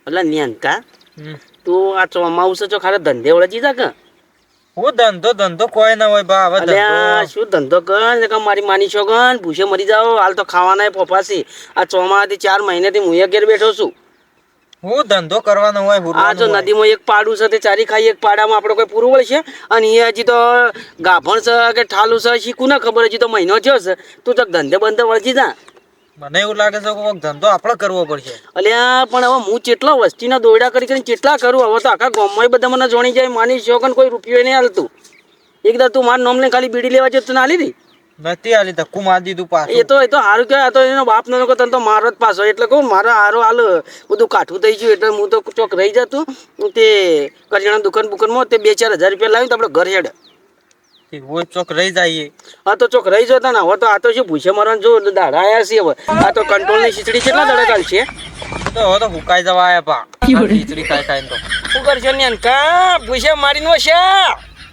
એટલે નેનકા તું આ ચોમાસું છો ખાલી ધંધે વળજી જા કે હું ધંધો કોઈ ના હોય બા. હવે અલ્યા શું ધંધો કર કે મારી માની છો ગન ભૂસે મરી જાઓ હાલ તો ખાવાના ફોફાસી આ ચોમાથી 4 મહિનેથી હું ઘેર બેઠો છું. હું ધંધો કરવાનો હોય આ જો નદીમાં એક પાડું છે તે ચારી ખાઈ એક પાડામાં આપણે કોઈ પૂરું વળશે અને એ હજી તો ગાભણ છે કે ઠાલું છે શીખું ના ખબર હજી તો મહિનો થયો છે તું તો ધંધે બંધે વળજી જા. મને એવું લાગે છે કે ધંધો આપણે કરવો પડશે. અલ્યા પણ હવે હું કેટલા વસ્તીના દોયડા કરીને કેટલા કરું હવે તો આખા ગામમાં બધા મને જોણી જાય માની શોકન કોઈ રૂપિયો નહીં હાલતું. એકદા તું મારું નામ લઈને ખાલી બીડી લેવા જતો ના લીધી નથી આલી ધક્કું મારી દીધું પાછું. એ તો હારું કહેવાય. તો એનો બાપ નો તને તો મારો જ પાછો એટલે કહું મારો હારો હાલ બધું કાઠું થઈ ગયું એટલે હું તો ચોક રહી જતું તે કરિયાણા દુકાનમાં તે 2-4 હજાર રૂપિયા લાવ્યું તો આપણે ઘર હેડ હોય ચોક રહી જઈએ. હા તો ચોક રહી જતા ને હવે તો આ તો શું ભૂસે મરવાનું જો દાડા આવ્યા છે હવે આ તો કંટ્રોલની ખીચડી કેટલા દાડા કાઢશે તો હવે તો હુકાઈ જવા આયા પા ખીચડી ખાઈ તો શું કરશે ને કા ભૂસે મારી નો છે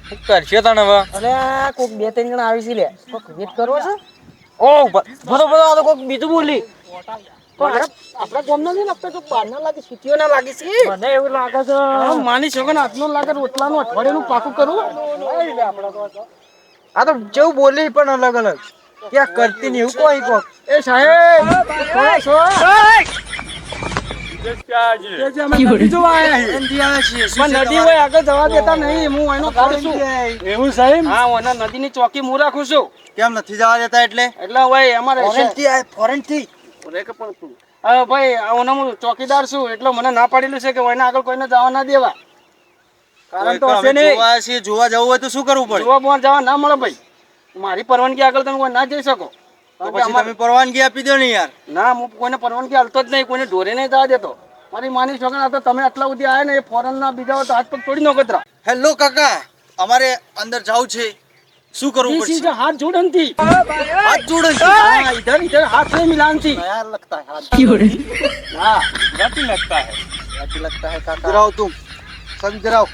શું કરશે તને હવે. અરે કોક 2-3 જણા આવી છે લે કોક વેટ કરવો છે. ઓ બરોબર આ તો કોક બીજું બોલી આપડા ગામના નહીં લાગતા તો બહારના લાગે સિટીઓ ના લાગે છે. મને એવું લાગે છે માની શકો ને આજનો લાગે રોટલાનું અઠવાડિયાનું પાકું કરું. આ તો જેવું બોલી પણ અલગ અલગ ક્યાં કરતી નહીં એવું કોઈ કોક. એ સાહેબ નદી હોય આગળ જવા દેતા નહીં હું એનો કાઢું છું. એવું સાહેબ? હા નદીની ચોકી હું રાખું છું. કેમ નથી જવા દેતા એટલે ભાઈ અમારે ફોરેન થી ભાઈ હું ચોકીદાર છું એટલે મને ના પાડેલું છે કે એના આગળ કોઈને જવા ના દેવા. કારણ તો હશે નહીં. જોવા જવું હોય તો શું કરવું પડે? જોવા બોવા જવા ના મળે ભાઈ. મારી પરવાનગી આગળ તમે કોઈ ના જઈ શકો. તમે પરવાનગી આપી દો ને યાર. ના હું કોઈને પરવાનગી આપતો જ નહીં કોઈને ઢોરે નહીં જવા દેતો. મારી માની છોકરા તો તમે આટલા સુધી આવ્યા ને એ ફોરેન ના બીજા હોય તો હાથ પગ તોડી નો કતરા. હેલો કાકા અમારે અંદર જવું છે શું કરવું પડશે? હાથ જોડનથી હાથ જોડે हाँ इधर इधर हाथ से मिलानसी यार लगता है हाँ गलती लगता है लगता है काका गिराओ तुम सब गिराओ.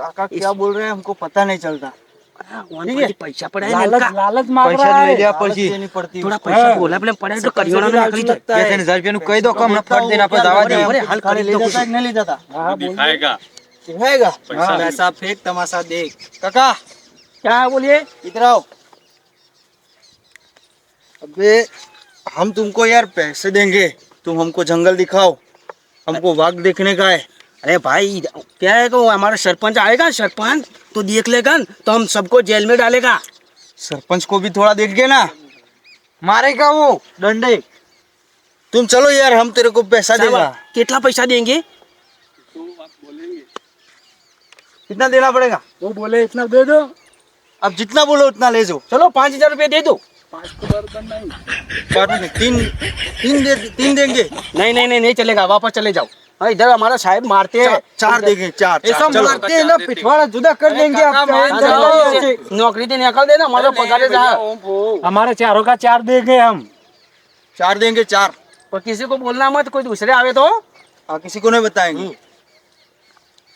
काका क्या बोल रहे हैं हमको पता नहीं चलता. पैसा पड़ा है लालच मांग पैसा रहा ले लिया है પછી नहीं पड़ती थोड़ा पैसा बोला बोले पड़ा तो करियोना में निकली तो 2000 रुपया નું કહી દો કમ ન ફટ દેના પર દવા દે. अरे हाल कर ले जाता है नहीं ले जाता हां दिखाएगा दिखाएगा पैसा फेंक तमाशा देख. काका क्या बोलिए इधर आओ. अबे हम तुमको यार पैसे देंगे तुम हमको जंगल दिखाओ हमको वाघ देखने का है. अरे भाई क्या है तो हमारा सरपंच आएगा सरपंच तो देख लेगा तो हम सबको जेल में डालेगा. सरपंच को भी थोड़ा देख के ना मारेगा वो डंडे. तुम चलो यार हम तेरे को पैसा देगा. कितना पैसा देंगे कितना देना पड़ेगा? वो बोले इतना दे दो अब जितना बोलो उतना ले जाओ. चलो 5000 रुपये दे दो. बाद में तीन देंगे. नहीं नहीं नहीं नहीं चलेगा वापस चले जाओ. हाँ इधर हमारा साहब मारते हैं. चार देंगे चार. ऐसा मारते हैं ना पिछवाड़ा जुदा कर देंगे आपका. नौकरी से निकाल देना हमारा पगार जा. हमारे चारों का 4 देंगे हम. 4 देंगे 4. पर किसी को बोलना मत कोई दूसरे आवे तो किसी को नहीं बताएंगे.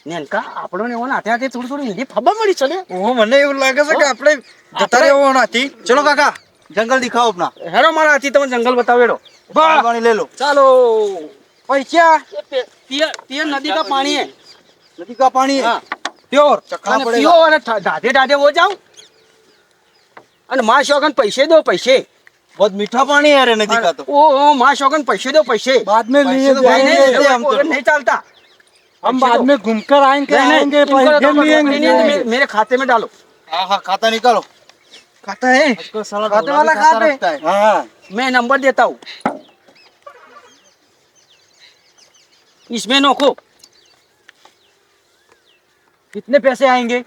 નેનકા આપણોને એવો નાથે આતે થોડી થોડી હિન્દી ખબર મળી ચલે. ઓહો મને એવું લાગે છે કે આપણે જતા રહેવો નથી. ચલો કાકા જંગલ દિખાઓ अपना. હેરો મારા હાથી તમે જંગલ બતાવેડો. पानी ले लो. ચાલો पैसा पियर नदी का पानी है. नदी का पानी है प्योर चखना અને पड़ेगा. પીઓ અને ડાઢે ડાઢે હો જાઓ અને માં શોગન પૈસે દો पैसे. बहुत मीठा पानी है रे नदी का तो. ओ माँ शौकन पैसे दो पैसे. बाद में लिए नहीं, नहीं, जाएंगे नहीं, हम तो. नहीं चलता. हम बाद में घूमकर आएंगे आएंगे मेरे खाते में डालो. हाँ हाँ खाता निकालो. खाता है खाते वाला खाते है. हाँ मैं नंबर देता हूँ इसमें नोको. कितने पैसे आएंगे?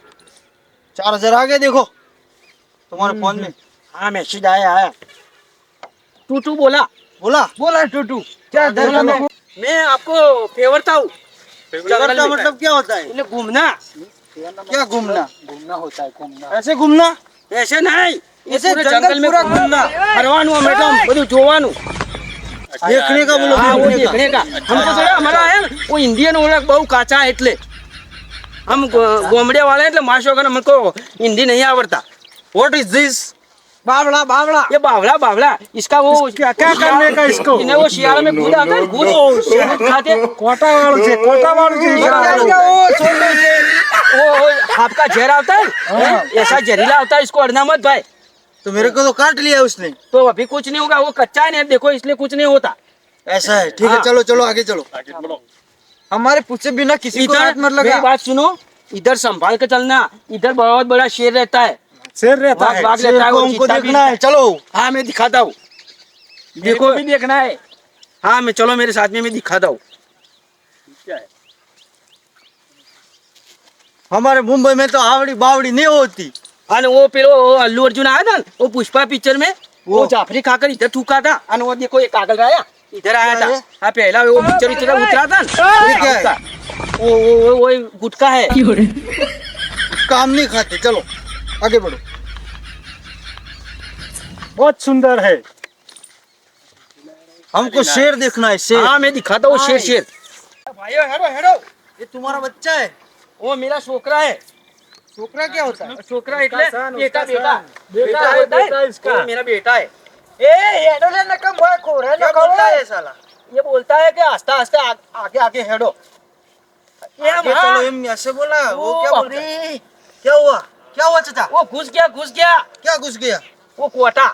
4000 आ गए देखो तुम्हारे फोन में. हाँ मैसेज आया टूटू बोला बोला टूटू क्या बोला मैं आपको फेवरता हूँ. जंगल का मतलब क्या होता है? એટલે घूमना. क्या घूमना? घूमना होता है घूमना. ऐसे घूमना? ऐसे नहीं ऐसे पूरे जंगल में पूरा घूमना. ફરવાનું અમે તો બધું જોવાનું. देखने का बोलो. हाँ वो देखने का हमको थोड़ा हमारा है वो इंडियन ओळख बहु काचा है એટલે हम गोमड़े वाले એટલે માશો કે हमको हिंदी नहीं आवड़ता. What is this? बावड़ा बावड़ा ये बावला बावला इसका वो क्या क्या करने का इसको इन्हें वो शियाल में कूदा होता है कूद खाते कोटा वालों से वो आपका जहर होता है ऐसा जहरीला होता है, इसको अड़ना मत भाई। तो मेरे को तो काट लिया उसने। तो अभी कुछ नहीं होगा, वो कच्चा है ना, देखो इसलिए कुछ नहीं होता। ऐसा है, ठीक है, हाँ। चलो चलो आगे चलो। हमारे पूछे बिना किसी को हाथ मत मेरी लगा। बात सुनो, इधर संभाल के चलना, इधर बहुत बड़ा शेर रहता है, शेर रहता है। भाग शेर लेता है, को वो हमको चीता भी देखना है, चलो। हाँ मैं दिखाता हूँ, देखो भी देखना है। हाँ मैं चलो मेरे साथ में, मैं दिखाता हूँ। हमारे मुंबई में तो आवड़ी बावड़ी नहीं होती। અને वो પેલો अल्लू अर्जुन आया था न, वो पुष्पा पिक्चर में वो जाफरी खाकर इधर थूका था, और वो देखो एक आगल आया इधर आया था। हाँ पहला वो पिक्चर इतना उतरा था ये क्या है? वो गुटका है। काम नहीं खाते, चलो आगे बढ़ो। बहुत सुंदर है। हमको शेर देखना है, शेर। हाँ मैं दिखाता हूँ शेर शेर। भाइयों हेडो हेडो, ये तुम्हारा बच्चा है। वो मेरा छोकरा है। छोकरा क्या होता है? छोकरा એટલે बेटा बेटा बेटा है, होता है, बेटा इसका। वो मेरा बेटा है। हेडो ले नकम बोल खोरे क्या बोलता है साला? ये बोलता है कि आस्ते आस्ते आगे आगे हेडो। ये आगे हमारा- चलो, हम ऐसे बोला। वो ओ क्या बोल रहा है? बापरे, क्या हुआ? क्या हुआ चाचा? वो घुस गया क्या घुस गया? वो कोटा।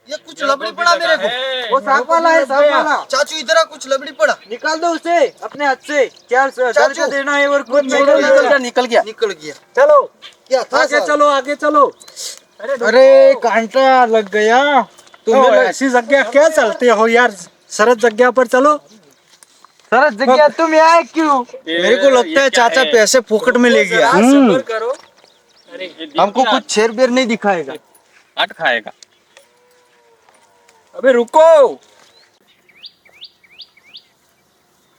ये कुछ लबड़ी पड़ा मेरे को। वो सांप वाला है, सांप वाला। चाचू इधर आ, कुछ लबड़ी पड़ा। निकाल दो उसे अपने हाथ से। क्या चाचू देना है और कुछ निकल छोड़ो, गया निकल गया। निकल गया। चलो क्या था आगे साला? चलो, आगे चलो। अरे कांटा लग गया। तुम ऐसी जगह क्या चलते हो यार, सरस जगह पर चलो। सरस जगह तुम यहाँ क्यों? मेरे को लगता है चाचा पैसे फोकट में ले गया। सब्र करो। हमको कुछ शेर बेर नहीं दिखाएगा। हट खाएगा। अबे रुको।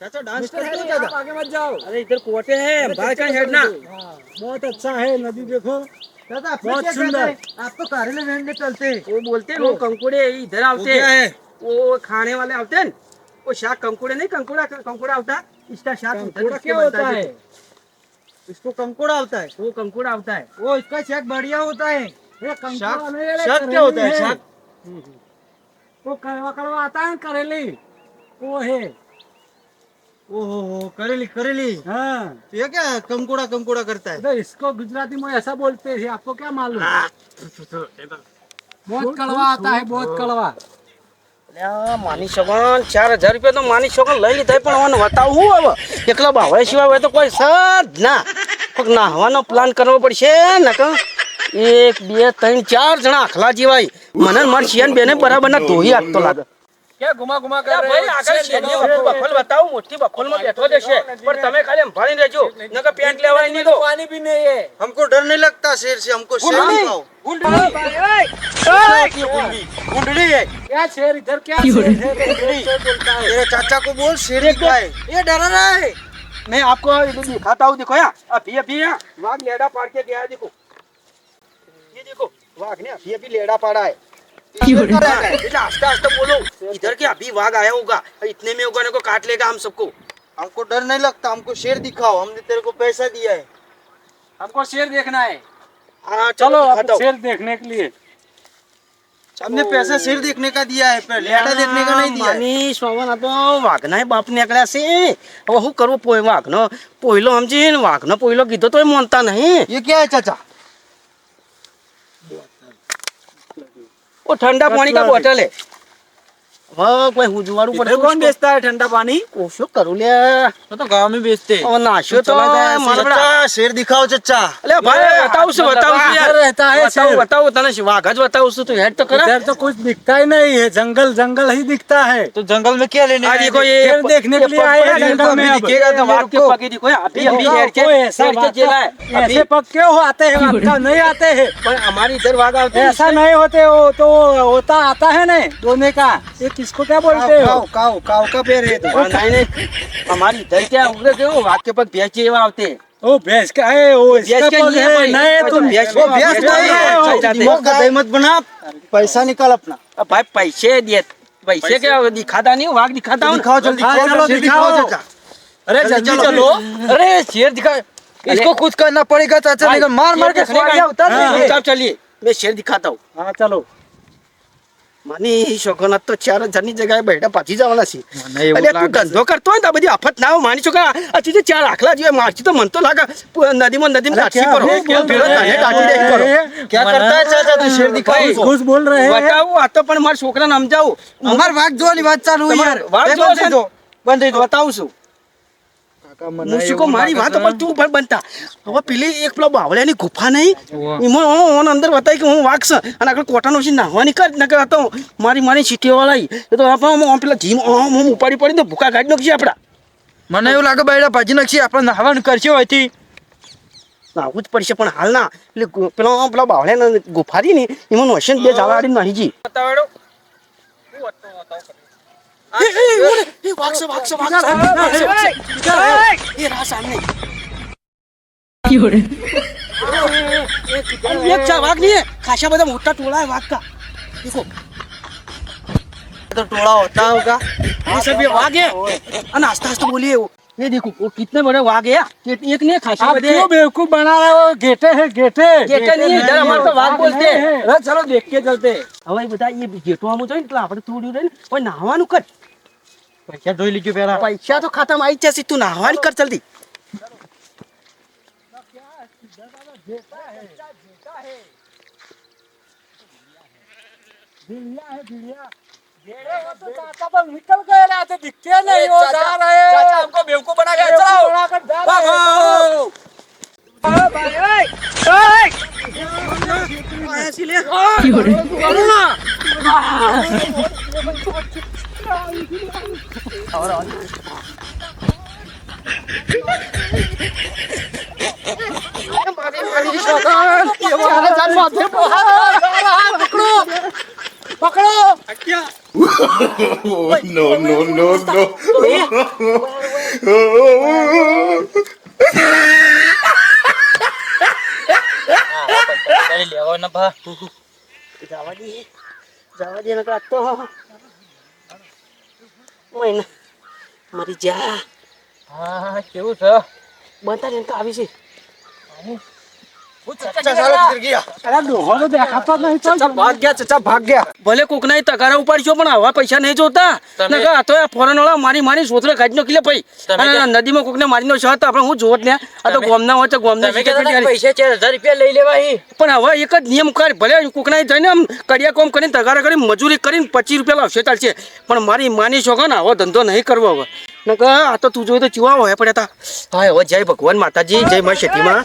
चाचा डांस करते हो चाचा? आगे मत जाओ। अरे इधर कोटे हैं, बाहर का हेडना। बहुत अच्छा है, नदी देखो। चाचा बहुत सुंदर। आप तो कारेले भेजने चलते। वो बोलते हैं वो कंकुड़े इधर वो आते क्या हैं। है? वो खाने वाले आते हैं, वो शाक कंकुड़े नहीं, कंकुड़ा होता है, इसका शाक कंकुड़ा क्या होता है? इसको कंकोड़ा होता है। वो कंकुड़ा होता है। वो इसका शाक बढ़िया होता है। ये कंकुड़ा शाक नहीं है, शाक क्या होता है? करेली शाक वो कड़वा कड़वा आता है, करेली वो है। ओहो करेली करेली। हाँ, तो ये क्या है? कंकोड़ा कंकोड़ा करता है। तो इसको गुजराती में ऐसा बोलते हैं, आपको क्या मालूम? बहुत कड़वा आता है, बहुत कड़वा। અલ્યા, માની શકન 4000 રૂપિયા તો માની શકન લઈ લીધા, પણ મને બતાવું હું હવે એકલા બાવળા સિવાય હોય તો કોઈ સદ ના કોઈક નાહવાનો પ્લાન કરવો પડશે નક 1 2 3 4 જણા આખલા જીવાય મને માર શિયાન બેને બરાબરના ધોઈ આપતો લાગે क्या घुमा घुमा અલ્યા ભાઈ આગળ શેરની બખોલ બતાવું મોટી બખોલમાં બેઠો દેશે પણ તમે ખાલી સંભાળી રહેજો નકર પેન્ટ લેવાય નહીં તો पानी भी नहीं है। हमको डर नहीं लगता शेर से, हमको शेर दिखाओ। गुंडली है। क्या शेर इधर, क्या शेर है? शेर बोलता है। तेरे चाचा को बोल शेर दिखाए। ये डर रहा है। मैं आपको इधर दिखाता हूँ, देखो यार अभी अभी यहाँ वाघ लेड़ा पाड़ के गया है, देखो ये देखो वाघ ने अभी अभी लेड़ा पाड़ा है। आस्ते आस्ते बोलो, इधर के अभी वाघ आया होगा, इतने में होगा को काट लेगा हम सबको। हमको डर नहीं लगता, हमको शेर दिखाओ। हमने तेरे को पैसा दिया है। हमको शेर देखना है। हाँ चलो अब दिखाता हूँ। शेर देखने के लिए। हमने पैसा शेर देखने का दिया है, पर लेड़ा देखने का नहीं दिया है। માની સોવન આ તો વાઘના બાપ નીકળ્યા છે, હવે શું કરવું? વાઘનો પોયલો સમજી ને વાઘનો પોયલો કીધો તો માનતા નહીં। ये क्या है चाचा? वो ठंडा पानी का बोतल है। हाँ कोई हुजवाड़ू पर कौन बेचता है ठंडा पानी? कोशिश करो ले, तो गांव में बेचते हैं। और नाश्तो तो मार बड़ा। चाचा शेर दिखाओ चाचा। अरे भाई बताओ से बताओ यार, रहता है बताओ शेर। बताओ तने वाघ ज बताओ तो हेड तो करा। इधर तो कुछ दिखता ही नहीं है, जंगल जंगल ही दिखता है। तो जंगल में क्या लेने आ आए देखो थे? ये शेर देखने के लिए आए हैं जंगल में। अब दिखेगा तो वाघ के पगे देखो अभी अभी हेड के ऐसा हेड के जेला है अभी। ऐसे पग क्यों आते हैं? आपका नहीं आते हैं। पर हमारी इधर वाघ आते हैं। ऐसा नहीं होते, वो तो होता आता है ना दोने का। ये किसको क्या बोलते हो? काव काव काव का पैर है तो। नहीं नहीं हमारी इधर क्या उधर क्यों वाघ के पग बेच जेवा आते हैं। वो भैंस का है, वो इसका भैंस के पग लिए है। भाई, नहीं वो तुम तो भैंस वो को- भैंस भैंस नहीं को- है, चल वो जाते। दिमाग का दही मत बना, पैसा निकाल अपना। अब भाई पैसे दिए, पैसे क्या दिखाता नहीं, वाघ दिखाता हूँ। दिखाओ जल्दी, हाँ, चलो शेर दिखाओ। दिखाओ चाचा। अरे जल्दी चलो। अरे शेर दिखा, इसको कुछ करना पड़ेगा चाचा, नहीं तो मार मार के देखने का स्वादिया उतार हाँ, देंगे। चुपचाप चलिए मैं शेर दिखाता हूँ हाँ चलो માની છોકરા તો 4000 ની જગ્યાએ બેઠા પાછી જવાના છે મને એવું અલ્યા તું લાગે ધંધો કરતો હોય ને તો આ બધી આફત ના આવે માની છોકરા હજી જે 4 આખલા જોઈએ મારથી તો મન તો લાગે નદીમાં ટાટી કરો પેલો તને ટાટી દે કરો ક્યાં કરતા है चाचा तू शेर दिखाओ कुछ बोल रहे हैं બતાવું આ તો પણ મારા છોકરાને સમજાવું અમાર વાઘ જોવાની વાત ચાલુ યાર વાઘ એ જોવો બંધ છે? થઈ દો બંધ થઈ દો બતાવું છું કાકા મને મૂર્છિકો એવું મારી લાગે વાત છે. પર તું પણ બનતા હવે પેલી એક પેલો બાવળિયાની ગુફા નહીં એમાં ઓન અંદર બતાવી કે હું વાઘ છે અને આગળ કોટાનો છે નાહવાની કર નકર આ તો મારી સીટીઓ વાળા એ તો આપણે પેલા જીમ હું ઉપાડી પડી તો ભૂકા કાઢી નાખીએ આપડા મને એવું લાગે બૈડા ભાજી નાખી આપણે નહાવાનું કરશે હોયથી નાહવું જ પડશે પણ હાલ ના એટલે પેલા બાવળિયાના ગુફા રહી ને એમાં નોશન બે જાવાડી નાહી જી વાઘ છે એ રા સામે એક છે વાઘ નહીં ખાસા બધા મોટા ટોળા है वाघ का देखो तो टोला होता होगा ये सब ये वाघ है और आस्ते आस्ते बोलिए वो ये देखो वो कितने बड़े वाघ है एक नहीं खासे आप बड़े क्यों बेवकूफ बना रहे हो गेटे है गेटे गेटे नहीं है, इधर हमारे तो वाघ बोलते हैं। अरे चलो देख के चलते હવે એ બધા એ જેટવાનું જોઈએ ને એટલે આપણે થોડું રહે ને ઓય નાહવાનું કર પૈસા જોઈ લીધું પેલા પૈસા તો ખાતામાં આવી જ જશે તું નાહવાની કર જલ્દી निकल गए ना तो दिखते नहीं हो जा रहे चाचा हमको बेवकूफ बना गया चलो भागो no, no, no, no. જવા દે નકર આ તો ઓય મારી જા હા કેવું છે બતા ને તો આવી છે अरे डोहो तो देखाता नहीं चल ભાગ ગયા ભલે કોકના તગારા ઉપાડશો પણ આવા પૈસા નહીં જોતા નકર આ તો આ ફોરેન વાળા મારી સોતરે કાઢી નાખી લે ભાઈ અને નદીમાં કોકને મારી નો શહત આપણે હું જોત ને આ તો ગોમના હોય તો ગોમના પૈસા 4000 રૂપિયા લઈ લેવા પણ હવે એક જ નિયમ કર ભલે કોકના જઈને આમ કડિયા કોમ કરીને તગારા કરીને મજૂરી કરીને 25 રૂપિયા લાવશે ચાલશે પણ મારી માની શોખો ને આવો ધંધો નહીં કરવો હવે નકર આ તો તું જોઈ તો ચુવા હોય પડ્યા હતા હા હવે જય ભગવાન માતાજી જય મા શેઠીમાં